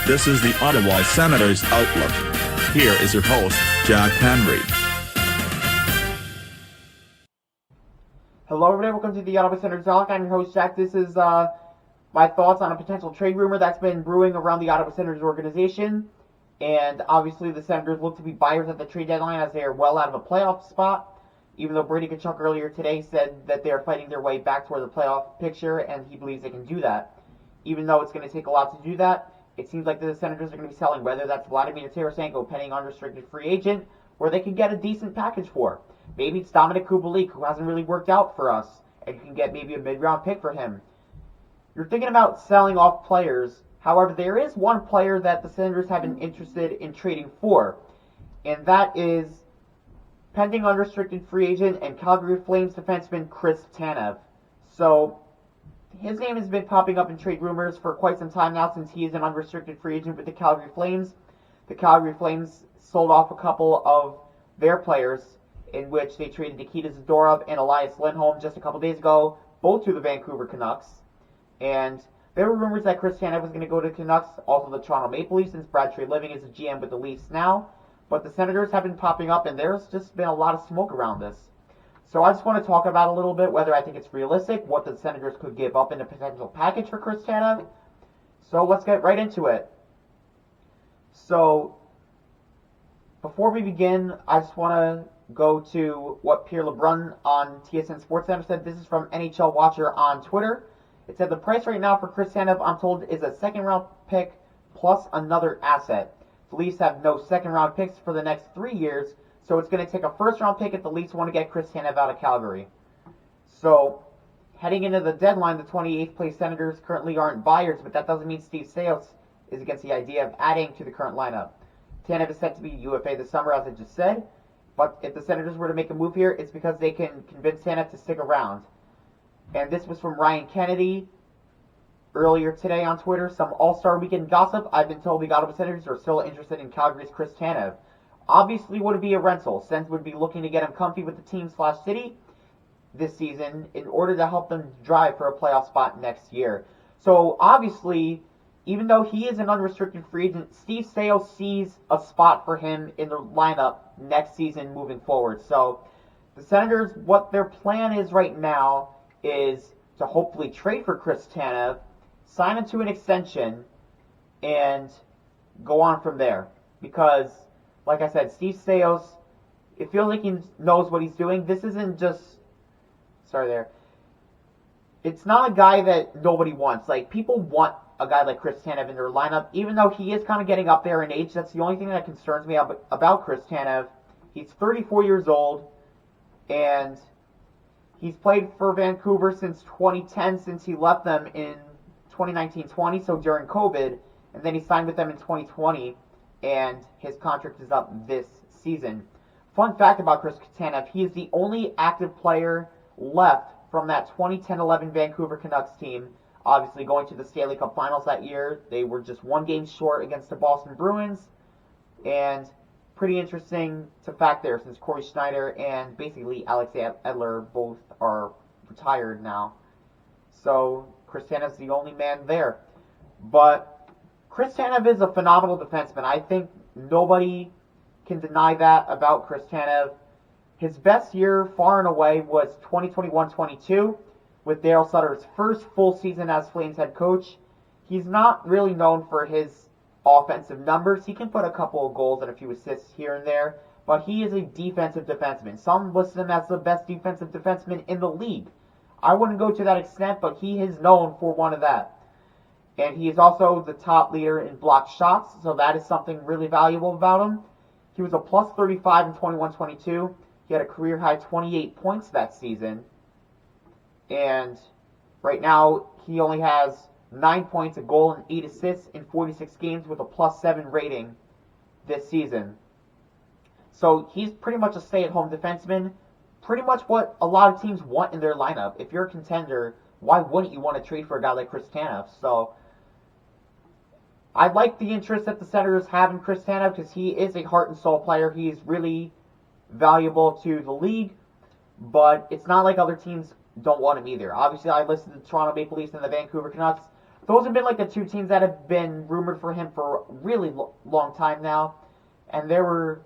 This is the Ottawa Senators Outlook. Here is your host, Jack Henry. Hello everybody, welcome to the Ottawa Senators Outlook. I'm your host, Jack. This is my thoughts on a potential trade rumor that's been brewing around the Ottawa Senators organization. And obviously the Senators look to be buyers at the trade deadline as they are well out of a playoff spot. Even though Brady Tkachuk earlier today said that they are fighting their way back toward the playoff picture and he believes they can do that. Even though it's going to take a lot to do that, it seems like the Senators are going to be selling, whether that's Vladimir Tarasenko pending unrestricted free agent, or they can get a decent package for. Maybe it's Dominik Kubalik, who hasn't really worked out for us, and you can get maybe a mid-round pick for him. You're thinking about selling off players. However, there is one player that the Senators have been interested in trading for, and that is pending unrestricted free agent and Calgary Flames defenseman Chris Tanev. So, his name has been popping up in trade rumors for quite some time now since he is an unrestricted free agent with the Calgary Flames. The Calgary Flames sold off a couple of their players in which they traded Nikita Zadorov and Elias Lindholm just a couple days ago, both to the Vancouver Canucks. And there were rumors that Chris Tanev was going to go to the Canucks, also the Toronto Maple Leafs, since Brad Treliving is a GM with the Leafs now. But the Senators have been popping up, and there's just been a lot of smoke around this. So I just want to talk about a little bit whether I think it's realistic, what the Senators could give up in a potential package for Chris Tanev. So let's get right into it. So before we begin, I just want to go to what Pierre LeBrun on TSN SportsCenter said. This is from NHL Watcher on Twitter. It said the price right now for Chris Tanev, I'm told, is a second-round pick plus another asset. The Leafs have no second-round picks for the next 3 years, so it's going to take a first-round pick if the Leafs want to get Chris Tanev out of Calgary. So, heading into the deadline, the 28th place Senators currently aren't buyers, but that doesn't mean Steve Staios is against the idea of adding to the current lineup. Tanev is set to be UFA this summer, as I just said, but if the Senators were to make a move here, it's because they can convince Tanev to stick around. And this was from Ryan Kennedy earlier today on Twitter. Some All-Star Weekend gossip. I've been told the Ottawa Senators are still interested in Calgary's Chris Tanev. Obviously would it be a rental. Sens would be looking to get him comfy with the team/city this season in order to help them drive for a playoff spot next year. So obviously, even though he is an unrestricted free agent, Steve Staios sees a spot for him in the lineup next season moving forward. So the Senators, what their plan is right now is to hopefully trade for Chris Tanev, sign him to an extension, and go on from there. Because, like I said, Steve Staios, it feels like he knows what he's doing. This isn't just... It's not a guy that nobody wants. Like, people want a guy like Chris Tanev in their lineup, even though he is kind of getting up there in age. That's the only thing that concerns me about Chris Tanev. He's 34 years old, and he's played for Vancouver since 2010, since he left them in 2019-20, so during COVID, and then he signed with them in 2020, and his contract is up this season. Fun fact about Chris Tanev, he is the only active player left from that 2010-11 Vancouver Canucks team, obviously going to the Stanley Cup Finals that year. They were just one game short against the Boston Bruins, and pretty interesting to fact there, since Corey Schneider and basically Alex Edler both are retired now. So Chris Tanev's the only man there. But Chris Tanev is a phenomenal defenseman. I think nobody can deny that about Chris Tanev. His best year, far and away, was 2021-22, with Daryl Sutter's first full season as Flames head coach. He's not really known for his offensive numbers. He can put a couple of goals and a few assists here and there, but he is a defensive defenseman. Some list him as the best defensive defenseman in the league. I wouldn't go to that extent, but he is known for one of that. And he is also the top leader in blocked shots, so that is something really valuable about him. He was a plus 35 in 21-22. He had a career-high 28 points that season. And right now, he only has 9 points, a goal, and 8 assists in 46 games with a plus 7 rating this season. So he's pretty much a stay-at-home defenseman, pretty much what a lot of teams want in their lineup. If you're a contender, why wouldn't you want to trade for a guy like Chris Tanev? So I like the interest that the Senators have in Chris Tanev because he is a heart and soul player. He is really valuable to the league, but it's not like other teams don't want him either. Obviously, I listed the Toronto Maple Leafs and the Vancouver Canucks. those have been like the two teams that have been rumored for him for a really long time now. And there were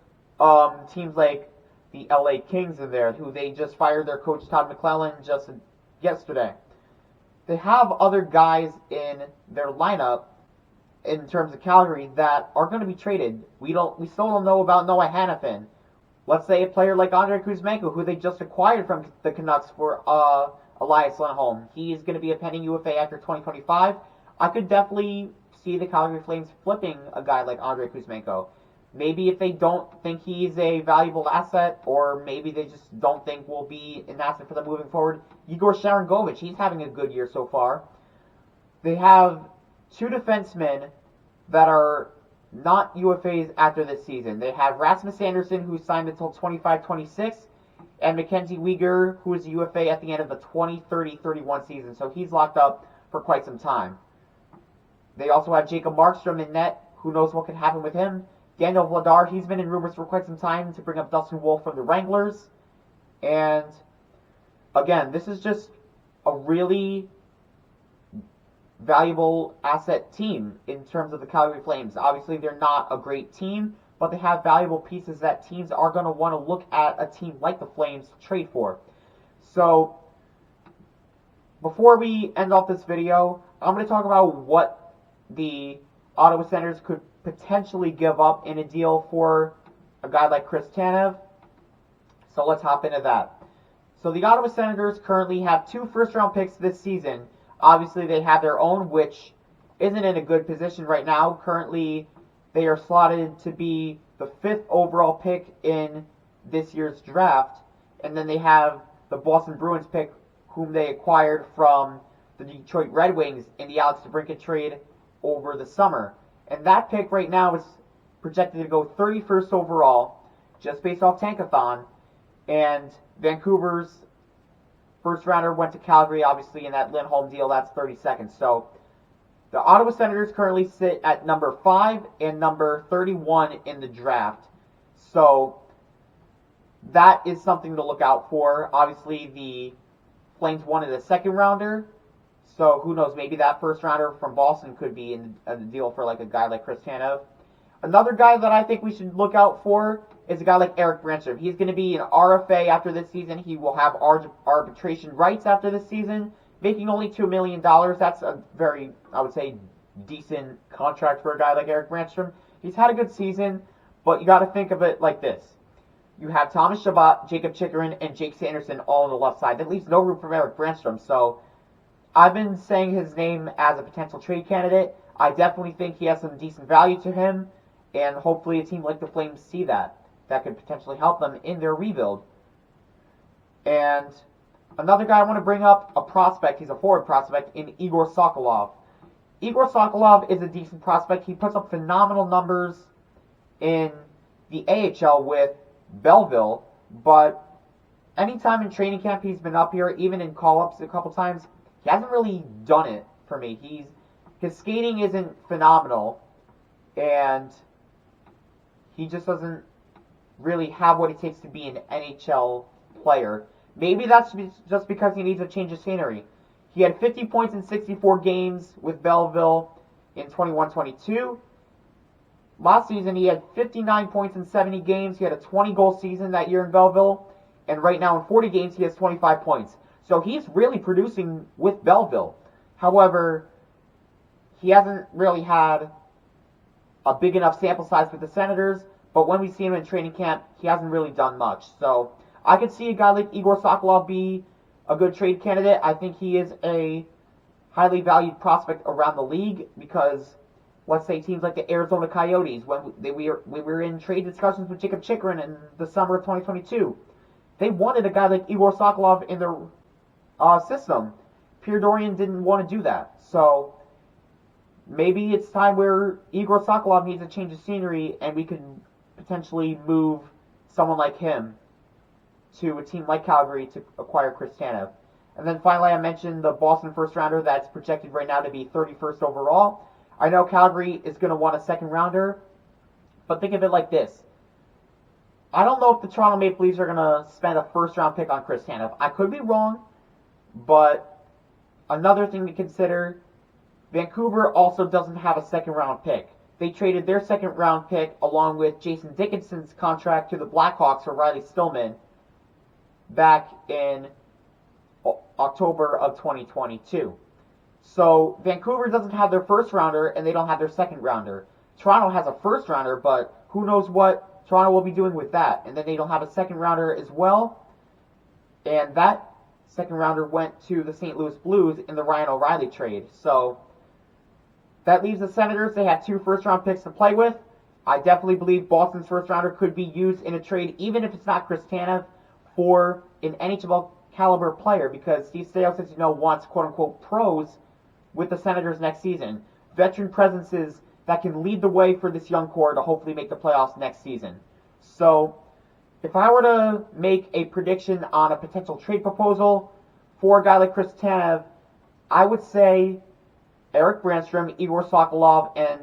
teams like the LA Kings in there, who they just fired their coach Todd McClellan just yesterday. They have other guys in their lineup in terms of Calgary that are going to be traded. We still don't know about Noah Hannafin. Let's say a player like Andrei Kuzmenko, who they just acquired from the Canucks for Elias Lindholm. He is going to be a pending UFA after 2025. I could definitely see the Calgary Flames flipping a guy like Andrei Kuzmenko. Maybe if they don't think he's a valuable asset, or maybe they just don't think will be an asset for them moving forward. Igor Sharangovich, he's having a good year so far. They have two defensemen that are not UFAs after this season. They have Rasmus Anderson, who signed until 25-26, and Mackenzie Weegar, who is a UFA at the end of the 20-30-31 season. So he's locked up for quite some time. They also have Jacob Markstrom in net. Who knows what could happen with him? Daniel Vladar, he's been in rumors for quite some time to bring up Dustin Wolf from the Wranglers. And again, this is just a really valuable asset team in terms of the Calgary Flames. Obviously, they're not a great team, but they have valuable pieces that teams are going to want to look at a team like the Flames to trade for. So, before we end off this video, I'm going to talk about what the Ottawa Senators could potentially give up in a deal for a guy like Chris Tanev. So let's hop into that. So the Ottawa Senators currently have 2 first-round picks this season. Obviously, they have their own, which isn't in a good position right now. Currently, they are slotted to be the 5th overall pick in this year's draft. And then they have the Boston Bruins pick, whom they acquired from the Detroit Red Wings in the Alex DeBrincat trade over the summer. And that pick right now is projected to go 31st overall, just based off Tankathon. And Vancouver's first rounder went to Calgary, obviously, in that Lindholm deal. That's 32nd. So the Ottawa Senators currently sit at number 5 and number 31 in the draft. So that is something to look out for. Obviously, the Flames wanted a second rounder. So who knows, maybe that first rounder from Boston could be in a deal for like a guy like Chris Tanev. Another guy that I think we should look out for is a guy like Eric Branstrom. He's going to be an RFA after this season. He will have arbitration rights after this season, making only $2 million. That's a very, I would say, decent contract for a guy like Eric Branstrom. He's had a good season, but you got to think of it like this. You have Thomas Chabot, Jacob Chikrin, and Jake Sanderson all on the left side. That leaves no room for Eric Branstrom. So I've been saying his name as a potential trade candidate. I definitely think he has some decent value to him, and hopefully a team like the Flames see that. That could potentially help them in their rebuild. And another guy I want to bring up, a prospect, he's a forward prospect, in Igor Sokolov. Igor Sokolov is a decent prospect. He puts up phenomenal numbers in the AHL with Belleville, but anytime in training camp he's been up here, even in call-ups a couple times, he hasn't really done it for me. His skating isn't phenomenal, and he just doesn't really have what it takes to be an NHL player. Maybe that's just because he needs a change of scenery. He had 50 points in 64 games with Belleville in 21-22. Last season, he had 59 points in 70 games. He had a 20-goal season that year in Belleville. And right now, in 40 games, he has 25 points. So he's really producing with Belleville. However, he hasn't really had a big enough sample size with the Senators. But when we see him in training camp, he hasn't really done much. So I could see a guy like Igor Sokolov be a good trade candidate. I think he is a highly valued prospect around the league because, let's say, teams like the Arizona Coyotes, when we were in trade discussions with Jacob Chikrin in the summer of 2022, they wanted a guy like Igor Sokolov in their system. Pierre Dorian didn't want to do that. So maybe it's time where Igor Sokolov needs a change of scenery and we can potentially move someone like him to a team like Calgary to acquire Chris Tanev. And then finally, I mentioned the Boston first rounder that's projected right now to be 31st overall. I know Calgary is going to want a second rounder, but think of it like this. I don't know if the Toronto Maple Leafs are going to spend a first round pick on Chris Tanev. I could be wrong, but another thing to consider, Vancouver also doesn't have a second round pick. They traded their second round pick along with Jason Dickinson's contract to the Blackhawks for Riley Stillman back in October of 2022. So Vancouver doesn't have their first rounder and they don't have their second rounder. Toronto has a first rounder, but who knows what Toronto will be doing with that. And then they don't have a second rounder as well. And that second rounder went to the St. Louis Blues in the Ryan O'Reilly trade. So that leaves the Senators. They have 2 first-round picks to play with. I definitely believe Boston's first-rounder could be used in a trade, even if it's not Chris Tanev, for an NHL caliber player, because Steve Staios, as you know, wants quote-unquote pros with the Senators next season. Veteran presences that can lead the way for this young core to hopefully make the playoffs next season. So, if I were to make a prediction on a potential trade proposal for a guy like Chris Tanev, I would say Eric Brandstrom, Igor Sokolov, and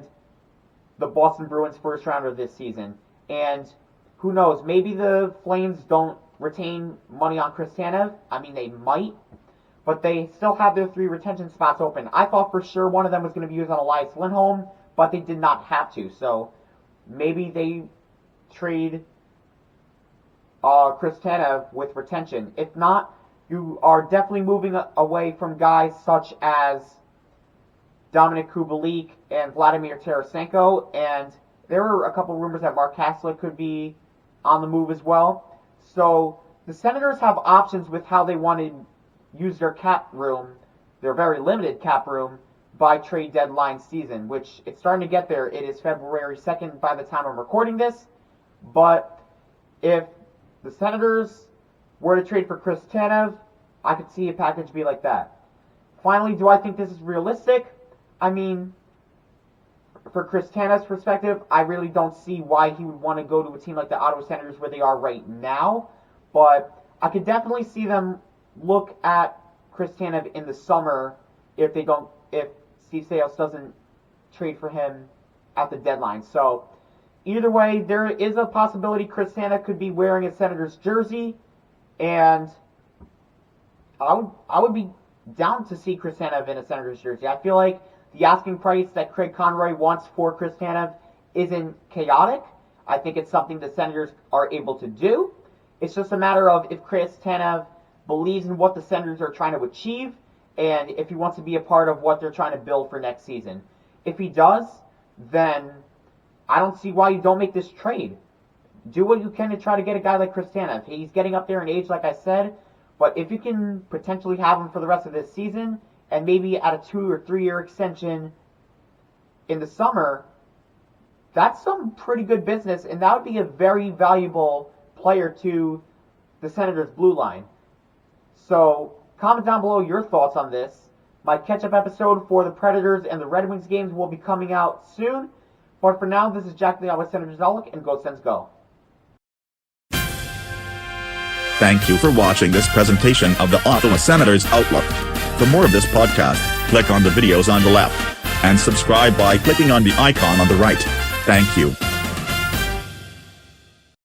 the Boston Bruins first rounder this season. And who knows, maybe the Flames don't retain money on Chris Tanev. I mean, they might, but they still have their 3 retention spots open. I thought for sure one of them was going to be used on Elias Lindholm, but they did not have to. So maybe they trade Chris Tanev with retention. If not, you are definitely moving away from guys such as Dominic Kubalik and Vladimir Tarasenko, and there were a couple rumors that Mark Haslett could be on the move as well. So the Senators have options with how they want to use their cap room, their very limited cap room, by trade deadline season, which it's starting to get there. It is February 2nd by the time I'm recording this, but if the Senators were to trade for Chris Tanev, I could see a package be like that. Finally, do I think this is realistic? I mean, for Chris Tanev's perspective, I really don't see why he would want to go to a team like the Ottawa Senators where they are right now, but I could definitely see them look at Chris Tanev in the summer if Steve Staios doesn't trade for him at the deadline. So either way, there is a possibility Chris Tanev could be wearing a Senators jersey, and I would be down to see Chris Tanev in a Senators jersey. I feel like the asking price that Craig Conroy wants for Chris Tanev isn't chaotic. I think it's something the Senators are able to do. It's just a matter of if Chris Tanev believes in what the Senators are trying to achieve and if he wants to be a part of what they're trying to build for next season. If he does, then I don't see why you don't make this trade. Do what you can to try to get a guy like Chris Tanev. He's getting up there in age, like I said, but if you can potentially have him for the rest of this season and maybe at a 2 or 3 year extension in the summer, that's some pretty good business, and that would be a very valuable player to the Senators' blue line. So comment down below your thoughts on this. My catch-up episode for the Predators and the Red Wings games will be coming out soon. But for now, this is Jack the Ottawa Senators Outlook, and Go Sens Go. Thank you for watching this presentation of the Ottawa Senators Outlook. For more of this podcast, click on the videos on the left, and subscribe by clicking on the icon on the right. Thank you.